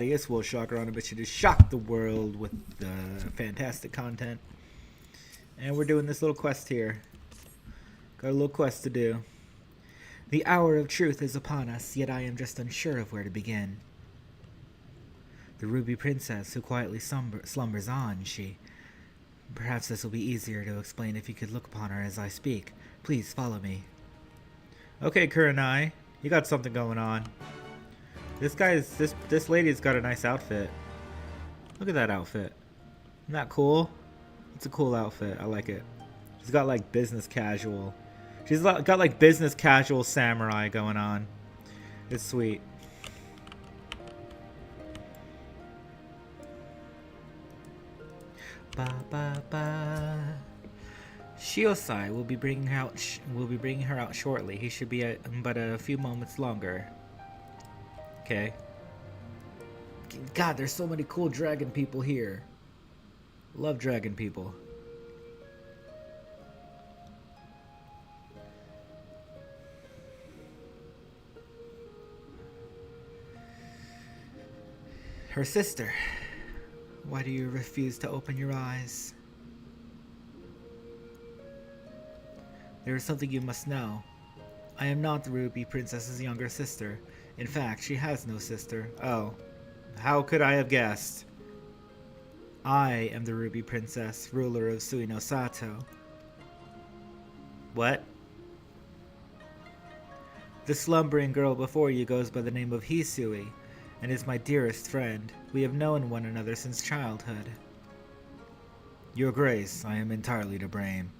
It's Wilshocker on a mission to shock the world with fantastic content. And we're doing this little quest here. Got a little quest to do. The hour of truth is upon us, yet I am just unsure of where to begin. The ruby princess who quietly slumbers on, she... Perhaps this will be easier to explain if you could look upon her as I speak. Please follow me. Okay, Kurenai, you got something going on. This lady's got a nice outfit. Look at that outfit. Isn't that cool? It's a cool outfit. I like it. She's got like business casual. She's got like business casual samurai going on. It's sweet. Ba ba ba. Shiosai will be bringing her out shortly. He should be but a few moments longer. Okay. God, there's so many cool dragon people here. Love dragon people. Her sister. Why do you refuse to open your eyes? There is something you must know. I am not the Ruby Princess's younger sister. In fact, she has no sister. Oh. How could I have guessed? I am the Ruby Princess, ruler of Suino Sato. What? The slumbering girl before you goes by the name of Hisui, and is my dearest friend. We have known one another since childhood. Your Grace, I am entirely to blame.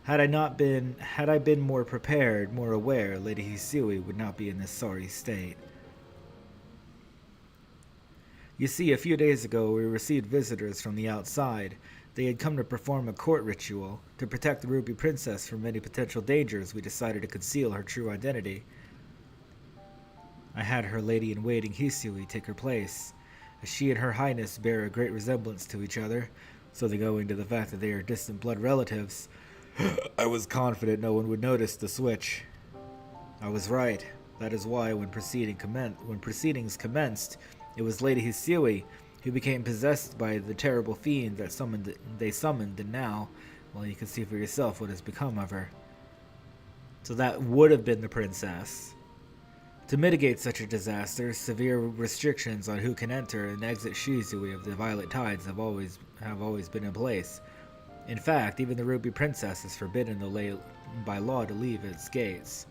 Had I been more prepared, more aware, Lady Hisui would not be in this sorry state. You see, a few days ago we received visitors from the outside. They had come to perform a court ritual. To protect the Ruby Princess from any potential dangers, we decided to conceal her true identity. I had her lady-in-waiting Hisui take her place. As she and her highness bear a great resemblance to each other, so they go into the fact that they are distant blood relatives, I was confident no one would notice the switch. I was right. That is why when proceedings commenced, it was Lady Hisui who became possessed by the terrible fiend that they summoned, and now, well, you can see for yourself what has become of her. So that would have been the princess. To mitigate such a disaster, severe restrictions on who can enter and exit Shizui of the Violet Tides have always been in place. In fact, even the Ruby Princess is forbidden by law to leave its gates.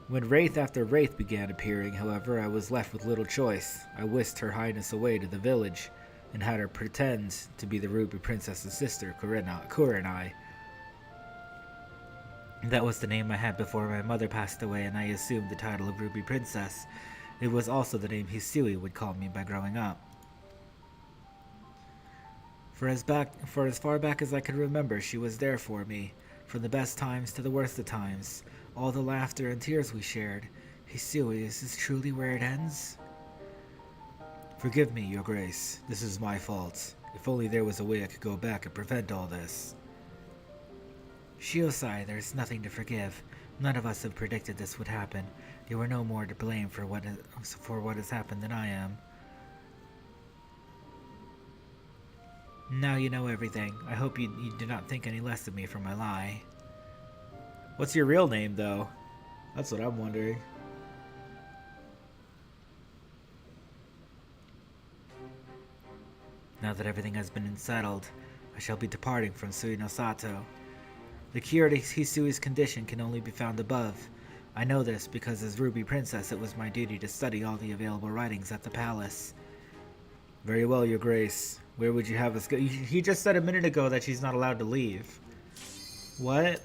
When wraith after wraith began appearing, however, I was left with little choice. I whisked Her Highness away to the village, and had her pretend to be the Ruby Princess's sister, Kurenai. That was the name I had before my mother passed away, and I assumed the title of Ruby Princess. It was also the name Hisui would call me by growing up. For as far back as I could remember, she was there for me, from the best times to the worst of times, all the laughter and tears we shared. Hisui, is this truly where it ends? Forgive me, Your Grace. This is my fault. If only there was a way I could go back and prevent all this. Shiosai, there is nothing to forgive. None of us have predicted this would happen. You are no more to blame for what has happened than I am. Now you know everything. I hope you do not think any less of me for my lie. What's your real name, though? That's what I'm wondering. Now that everything has been settled, I shall be departing from Suino Sato. The cure to Hisui's condition can only be found above. I know this because as Ruby Princess it was my duty to study all the available writings at the palace. Very well, Your Grace. Where would you have us go? He just said a minute ago that she's not allowed to leave. What?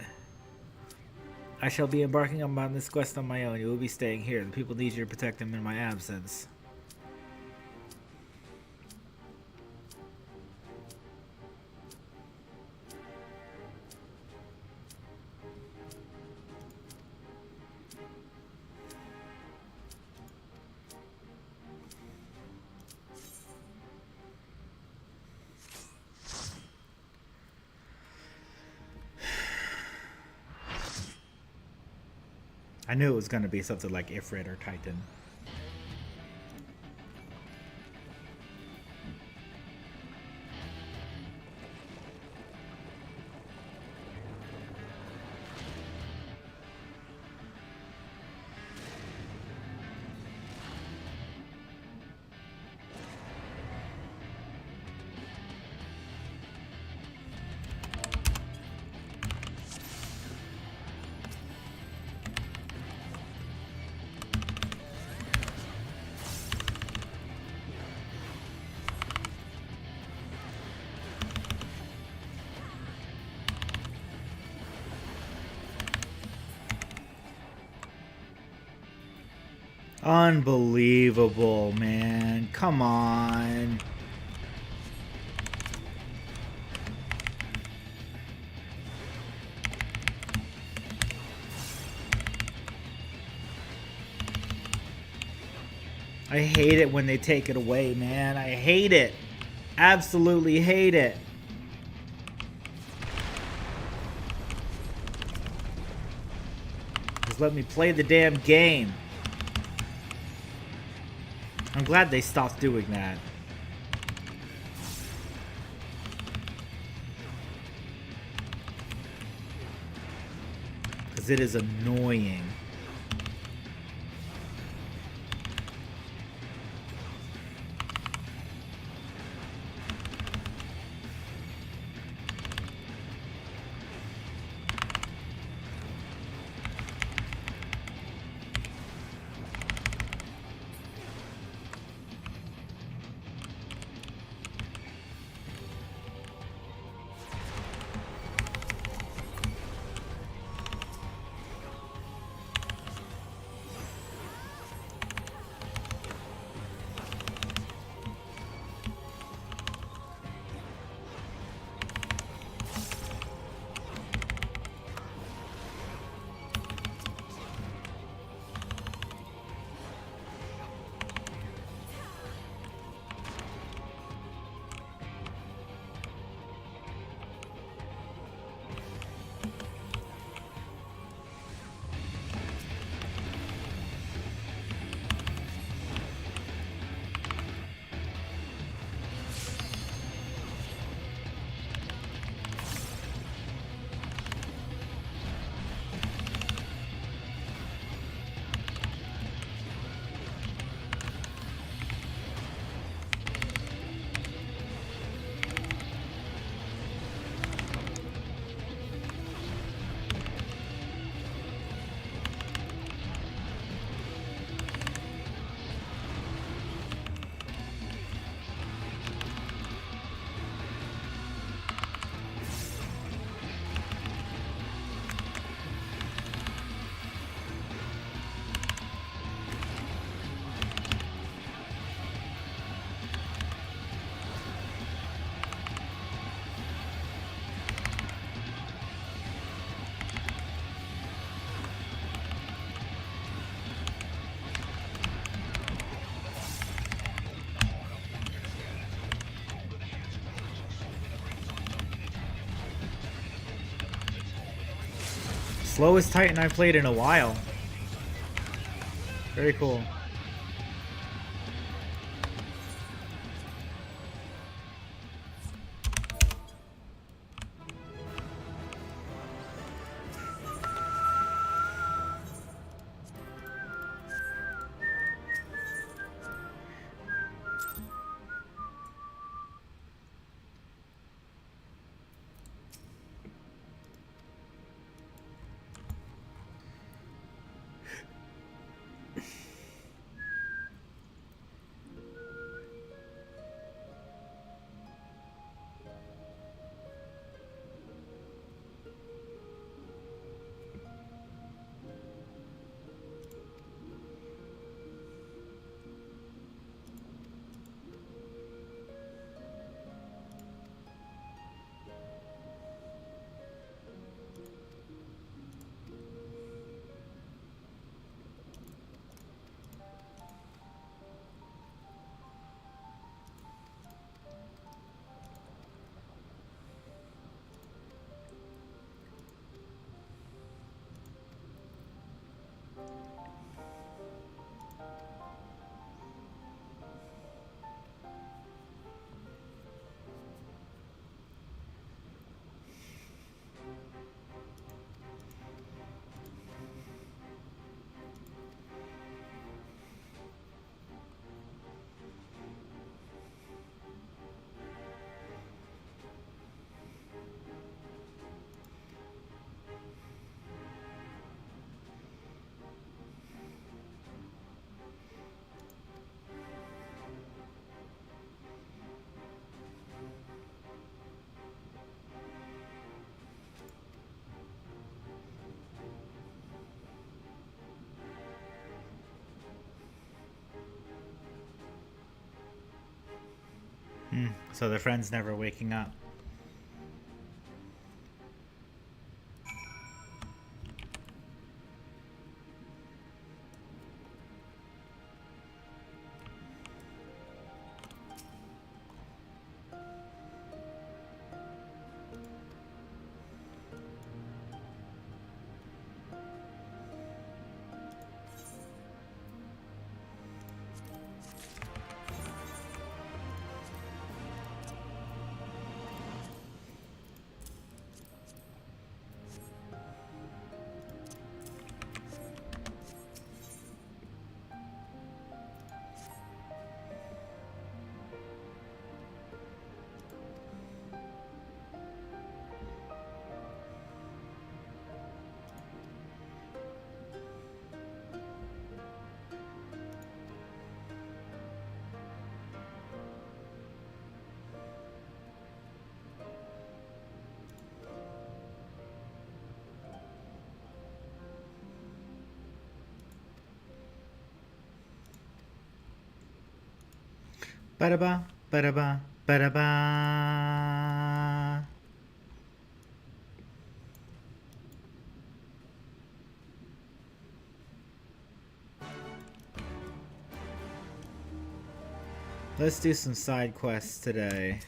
I shall be embarking on this quest on my own. You will be staying here. The people need you to protect them in my absence. I knew it was going to be something like Ifrit or Titan. Unbelievable, man. Come on. I hate it when they take it away, man. I hate it. Absolutely hate it. Just let me play the damn game. I'm glad they stopped doing that. Because it is annoying. Slowest Titan I've played in a while. Very cool. So the friend's never waking up. Ba-da-ba, ba-da-ba, ba-da-ba. Let's do some side quests today.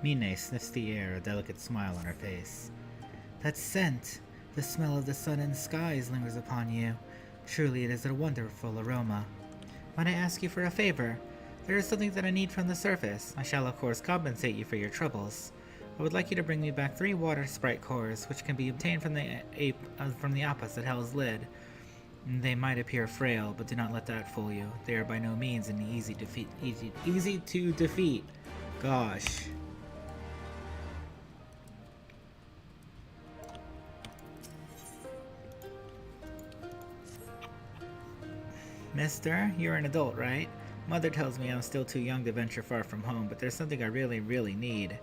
Mine sniffs the air, a delicate smile on her face. That scent! The smell of the sun and skies lingers upon you. Truly it is a wonderful aroma. Might I ask you for a favor? There is something that I need from the surface. I shall of course compensate you for your troubles. I would like you to bring me back 3 water sprite cores, which can be obtained from the opposite Hell's Lid. They might appear frail, but do not let that fool you. They are by no means an easy to defeat. Gosh. Mister, you're an adult, right? Mother tells me I'm still too young to venture far from home, but there's something I really, really need.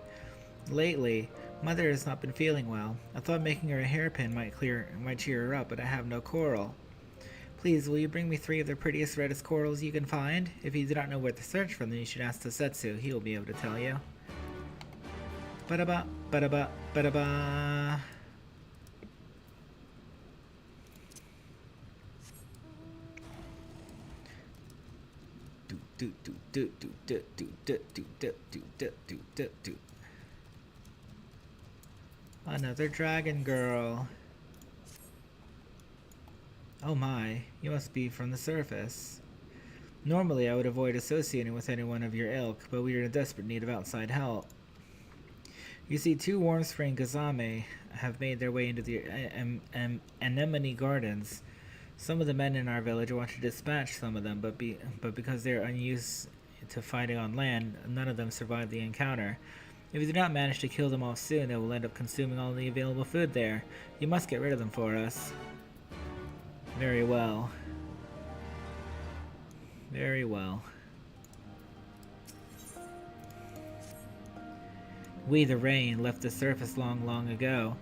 Lately, Mother has not been feeling well. I thought making her a hairpin might cheer her up, but I have no coral. Please, will you bring me 3 of the prettiest, reddest corals you can find? If you do not know where to search for them, you should ask Tosetsu. He will be able to tell you. Ba-da-ba, ba-da-ba, ba-da-ba. Another dragon girl. Oh my, you must be from the surface. Normally I would avoid associating with anyone of your ilk, but we are in desperate need of outside help. You see, 2 warm spring gazame have made their way into the anemone gardens. Some of the men in our village want to dispatch some of them, but because they are unused to fighting on land, none of them survived the encounter. If you do not manage to kill them all soon, they will end up consuming all the available food there. You must get rid of them for us. Very well. Very well. We, the rain, left the surface long, long ago,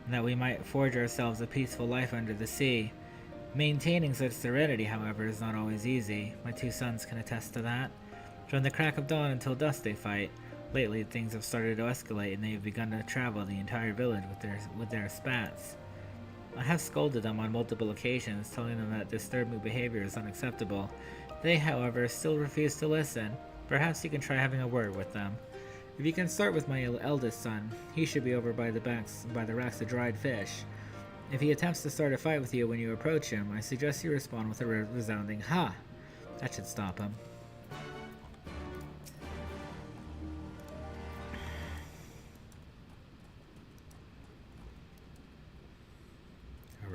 that we might forge ourselves a peaceful life under the sea. Maintaining such serenity, however, is not always easy. My 2 sons can attest to that. From the crack of dawn until dusk they fight. Lately, things have started to escalate, and they have begun to travel the entire village with their spats. I have scolded them on multiple occasions, telling them that disturbing behavior is unacceptable. They, however, still refuse to listen. Perhaps you can try having a word with them. If you can start with my eldest son, he should be over by the racks of dried fish. If he attempts to start a fight with you when you approach him, I suggest you respond with a resounding "Ha!" That should stop him.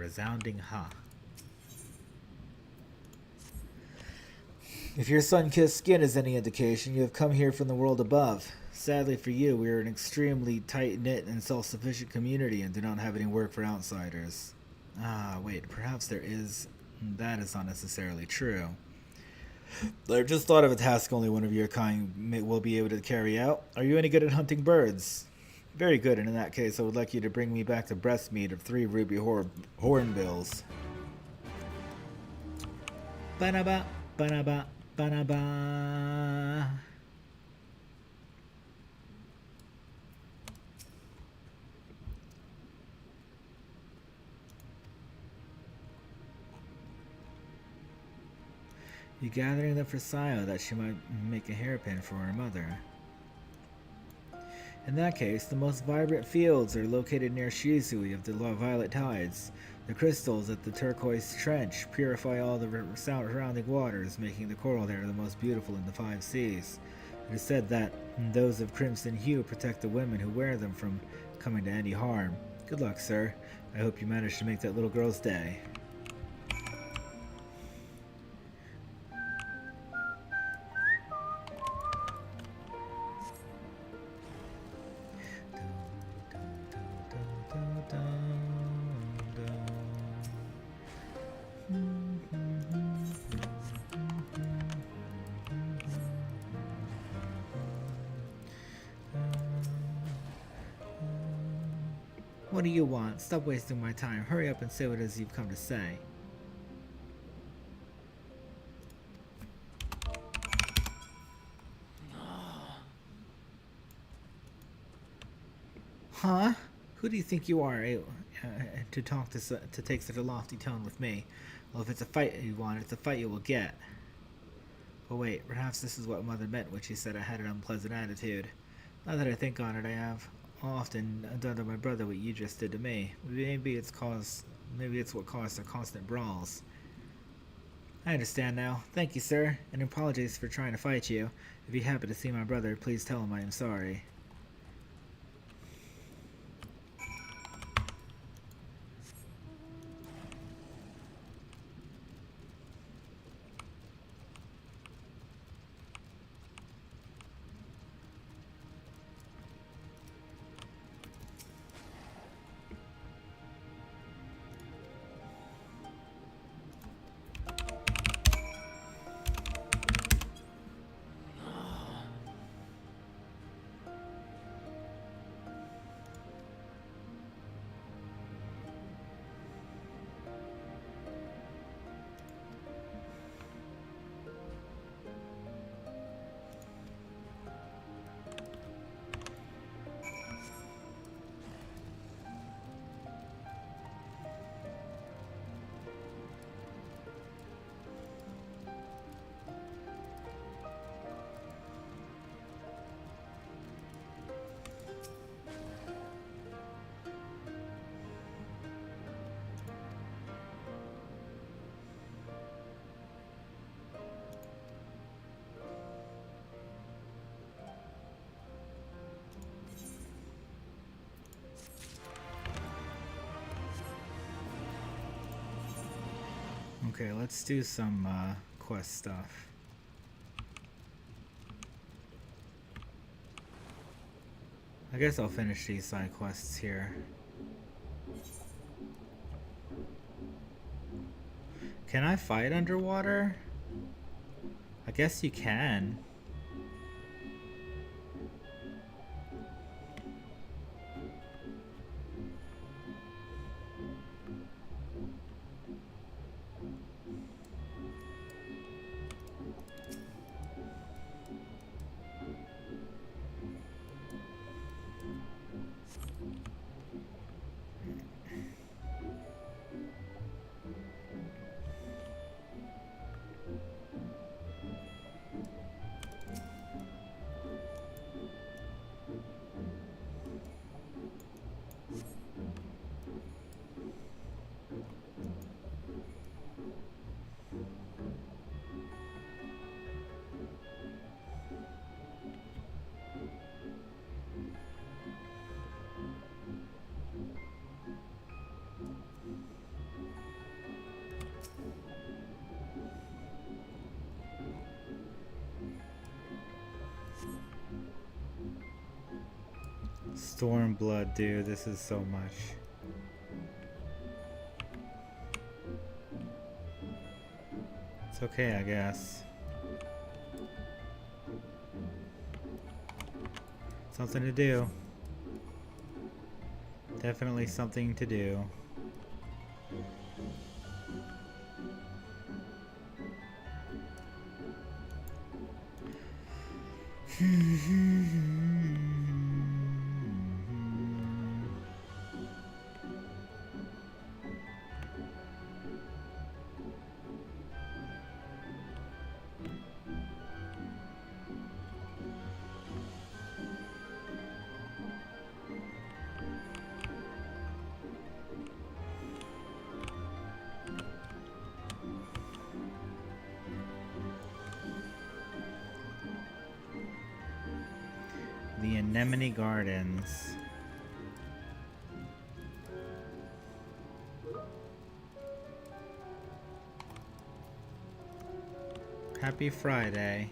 resounding ha. If your sun-kissed skin is any indication, you have come here from the world above. Sadly for you, we are an extremely tight-knit and self-sufficient community and do not have any work for outsiders. Ah, wait, perhaps there is... That is not necessarily true. I've just thought of a task only one of your kind will be able to carry out. Are you any good at hunting birds? Very good, and in that case, I would like you to bring me back the breast meat of 3 ruby hornbills. Ba-na-ba, ba-na-ba, ba-na-ba. You gathering them for Sayo that she might make a hairpin for her mother. In that case, the most vibrant fields are located near Shizui of the Violet Tides. The crystals at the Turquoise Trench purify all the surrounding waters, making the coral there the most beautiful in the 5 seas. It is said that those of crimson hue protect the women who wear them from coming to any harm. Good luck, sir. I hope you manage to make that little girl's day. What do you want? Stop wasting my time. Hurry up and say what it is you've come to say. Huh? Who do you think you are to take such a lofty tone with me? Well, if it's a fight you want, it's a fight you will get. But wait, perhaps this is what Mother meant when she said I had an unpleasant attitude. Now that I think on it, I have often done to my brother what you just did to me. Maybe it's what caused our constant brawls. I understand now. Thank you, sir, and apologies for trying to fight you. If you happen to see my brother, please tell him I am sorry. Okay, let's do some quest stuff. I guess I'll finish these side quests here. Can I fight underwater? I guess you can. Stormblood, dude, this is so much. It's okay, I guess. Something to do. Definitely something to do. The Anemone Gardens. Happy Friday.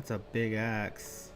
That's a big axe.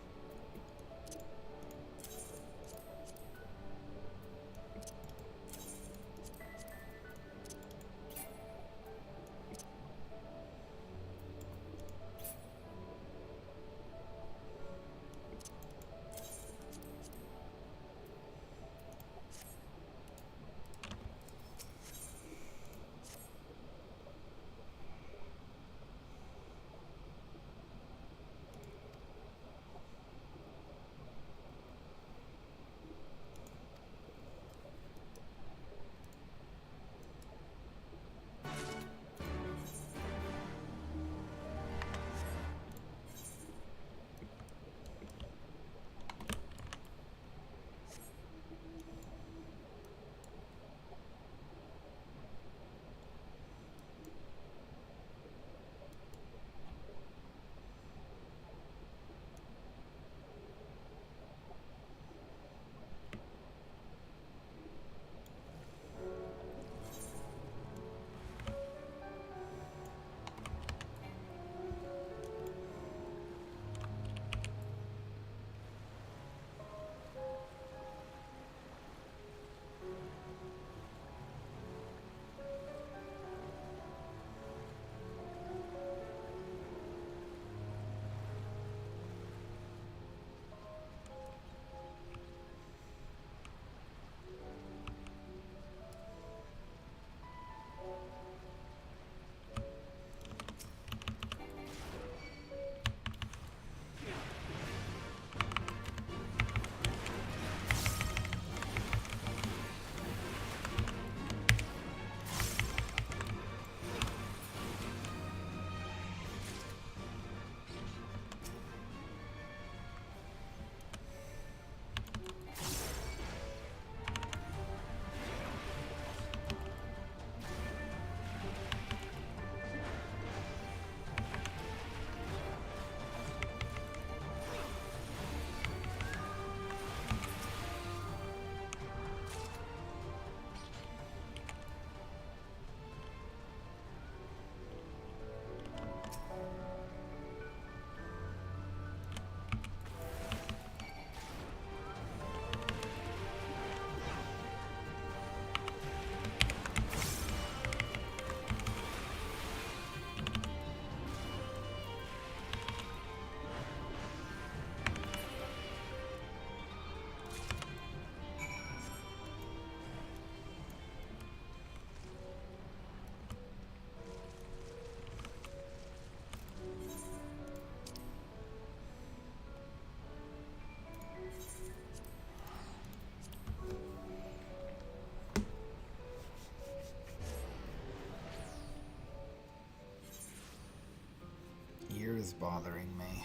Ears bothering me.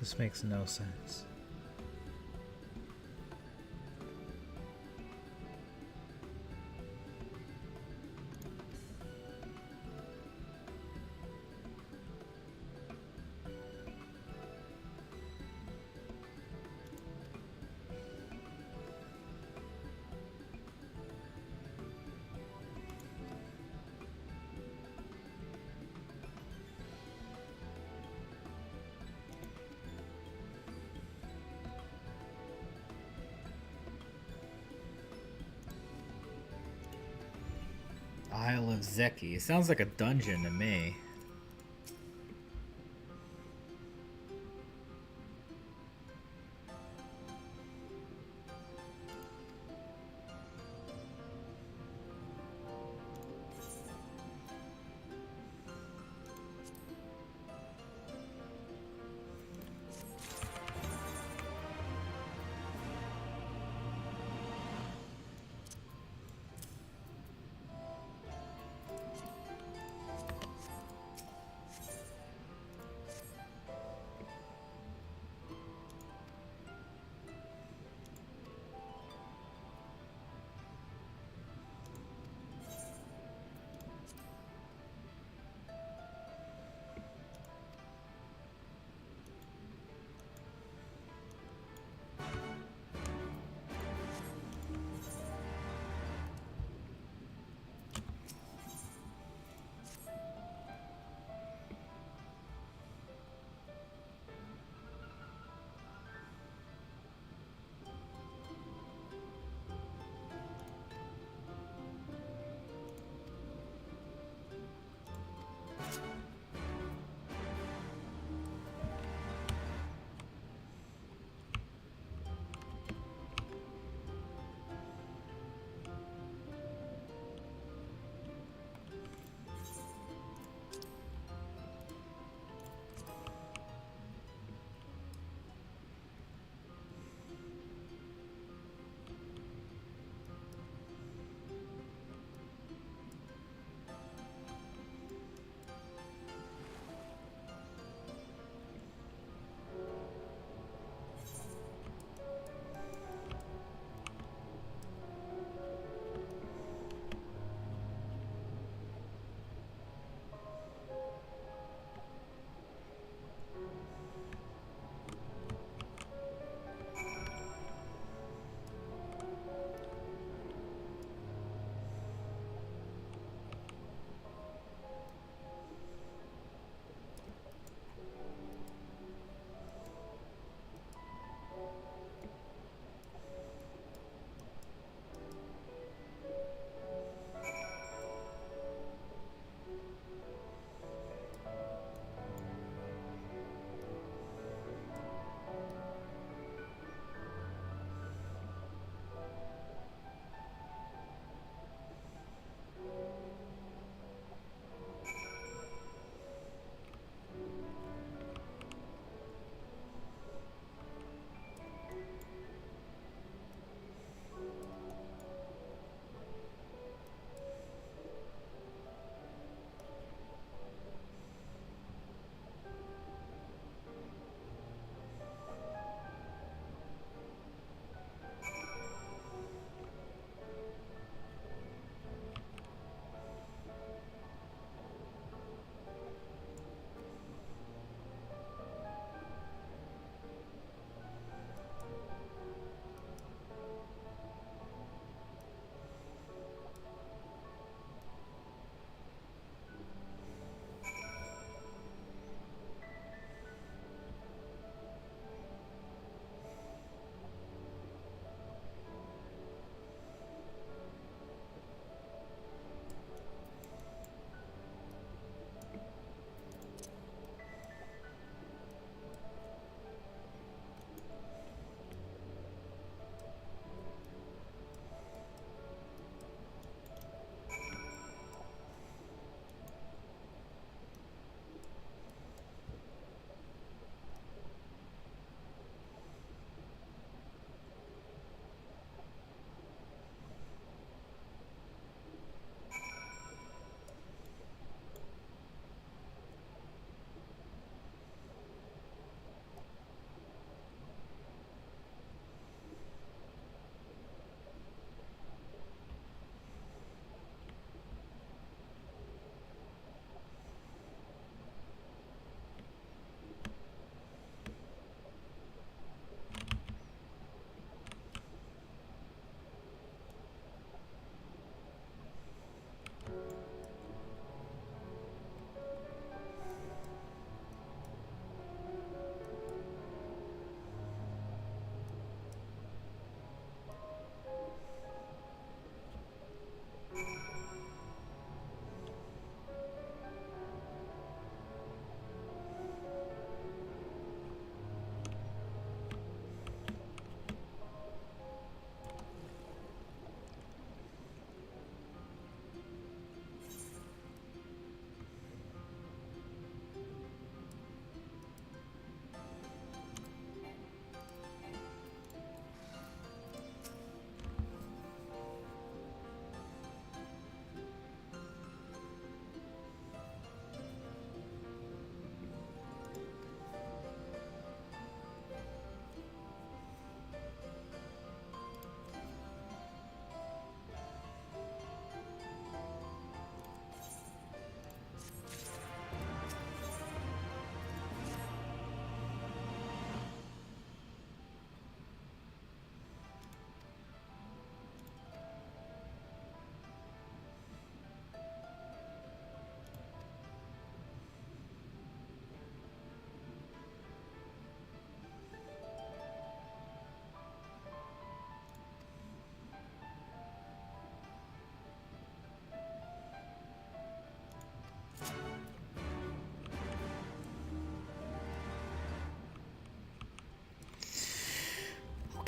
This makes no sense. Isle of Zeki. It sounds like a dungeon to me.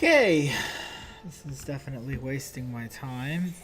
Okay, this is definitely wasting my time.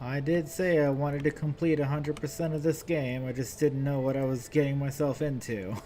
I did say I wanted to complete 100% of this game, I just didn't know what I was getting myself into.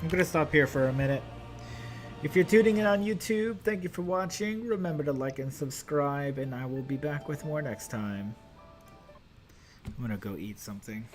I'm gonna stop here for a minute. If you're tuning in on YouTube, thank you for watching. Remember to like and subscribe, and I will be back with more next time. I'm gonna go eat something.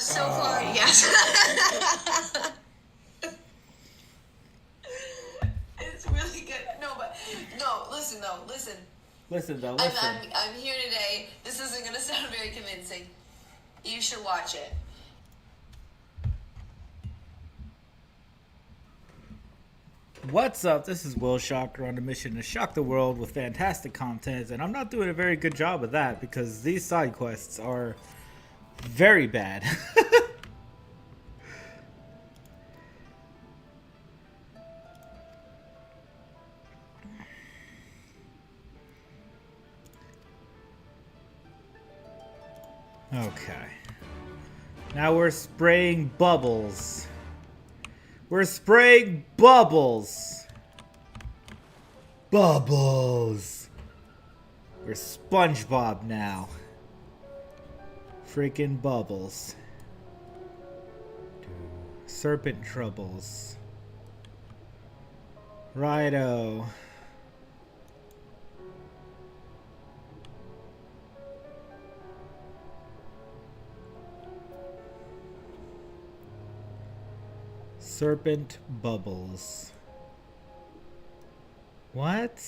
So far, yes. It's really good. No, listen though, listen. Listen though, listen. I'm here today. This isn't gonna sound very convincing. You should watch it. What's up? This is Wilshocker on a mission to shock the world with fantastic content, and I'm not doing a very good job of that because these side quests are very bad. Okay. Now we're spraying bubbles. We're spraying bubbles. Bubbles. We're SpongeBob now. Freaking bubbles. Serpent troubles. Righto. Serpent bubbles. What?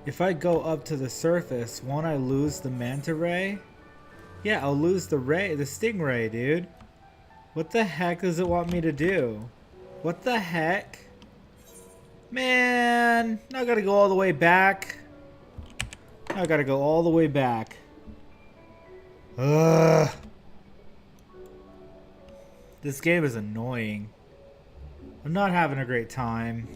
If I go up to the surface, won't I lose the manta ray? Yeah, I'll lose the stingray, dude. What the heck does it want me to do? What the heck? Man, now I gotta go all the way back. Now I gotta go all the way back. Ugh. This game is annoying. I'm not having a great time.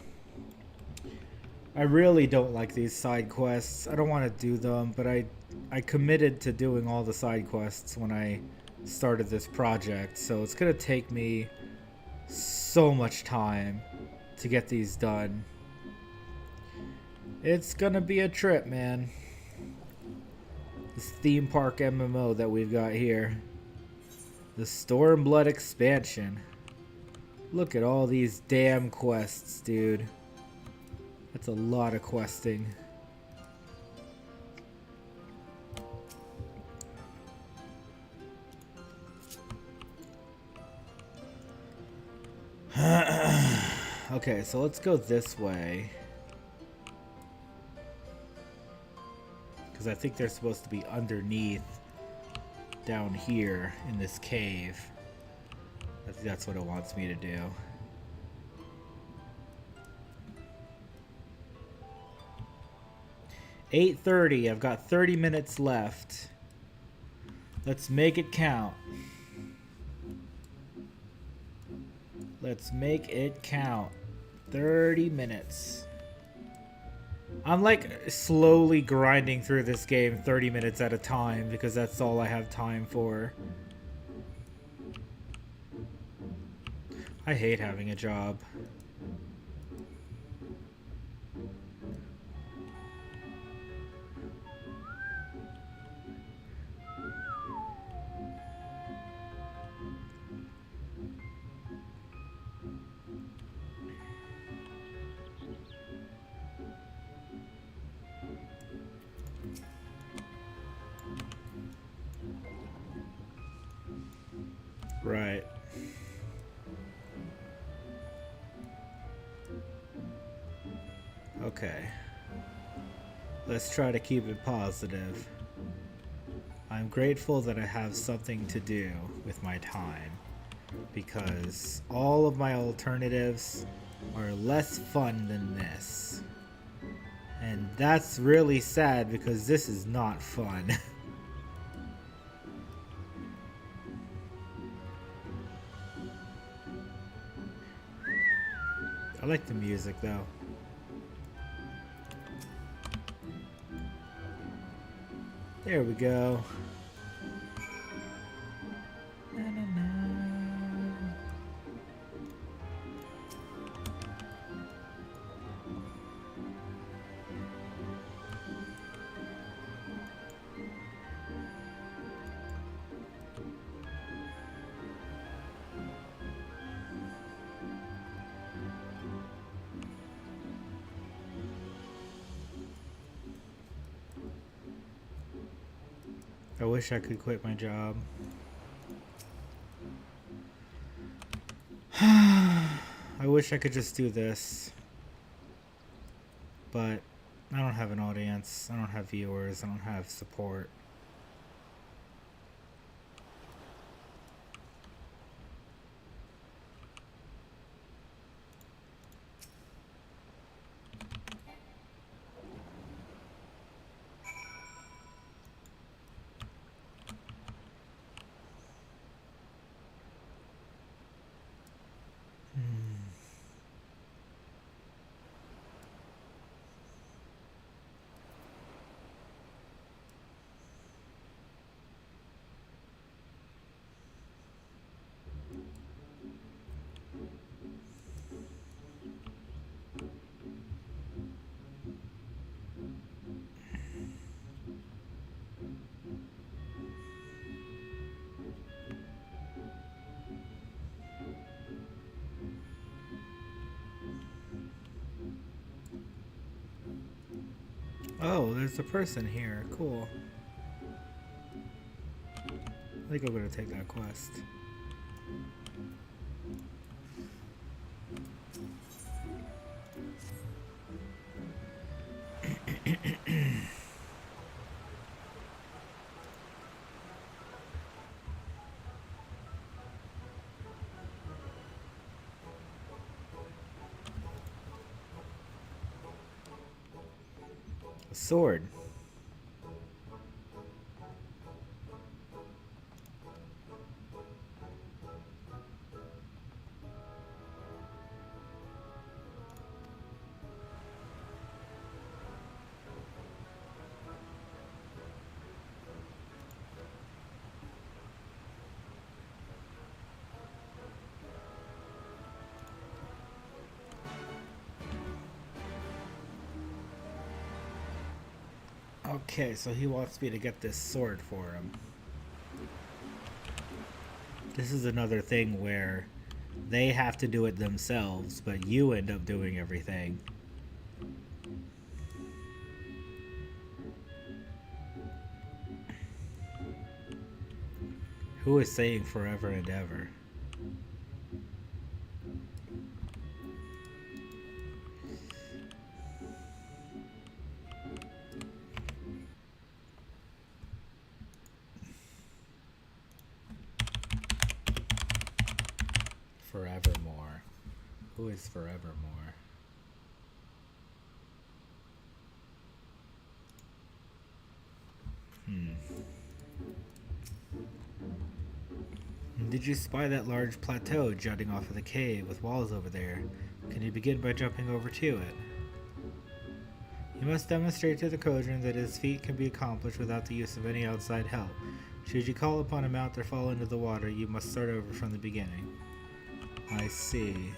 I really don't like these side quests. I don't want to do them, but I committed to doing all the side quests when I started this project, so it's gonna take me so much time to get these done. It's gonna be a trip, man. This theme park MMO that we've got here. The Stormblood expansion. Look at all these damn quests, dude. That's a lot of questing. Okay, so let's go this way. Because I think they're supposed to be underneath down here in this cave. I think that's what it wants me to do. $8:30. I've got 30 minutes left. Let's make it count. Let's make it count. 30 minutes. I'm like slowly grinding through this game 30 minutes at a time because that's all I have time for. I hate having a job. Right. Okay. Let's try to keep it positive. I'm grateful that I have something to do with my time because all of my alternatives are less fun than this. And that's really sad because this is not fun. I like the music though. There we go. Na, na, na. I wish I could quit my job. I wish I could just do this. But I don't have an audience. I don't have viewers. I don't have support. Oh, there's a person here. Cool. I think I'm gonna take that quest. A sword. Okay, so he wants me to get this sword for him. This is another thing where they have to do it themselves, but you end up doing everything. Who is saying forever and ever? Forevermore. Who is forevermore? Did you spy that large plateau jutting off of the cave with walls over there? Can you begin by jumping over to it? You must demonstrate to the Kojin that his feat can be accomplished without the use of any outside help. Should you call upon a mount or fall into the water, you must start over from the beginning. I see.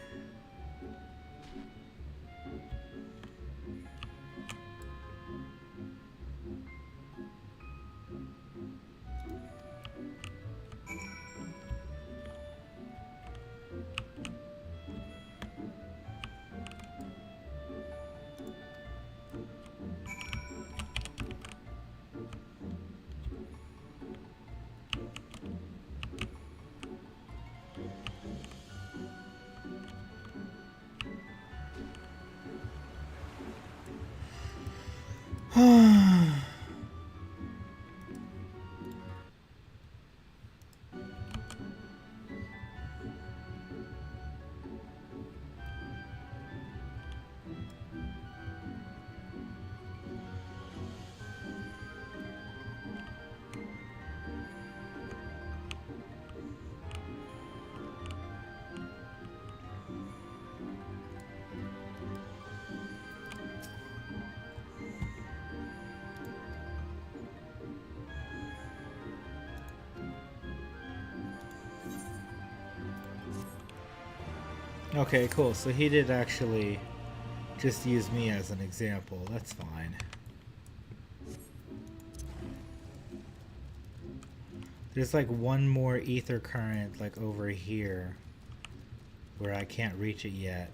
Okay, cool. So he did actually just use me as an example. That's fine. There's like one more ether current like over here where I can't reach it yet.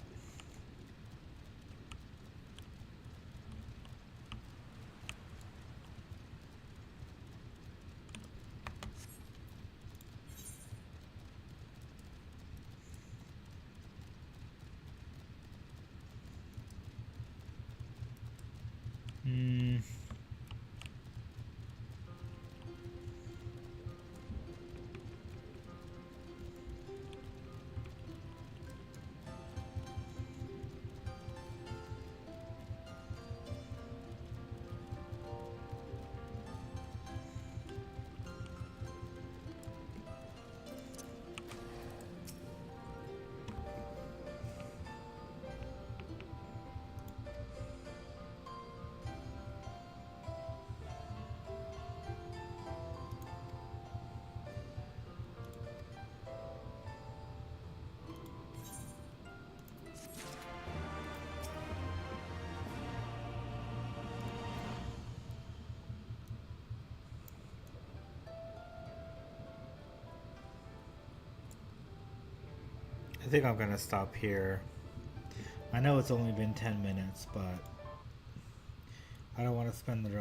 think I'm gonna stop here. I know it's only been 10 minutes, but I don't want to spend the rest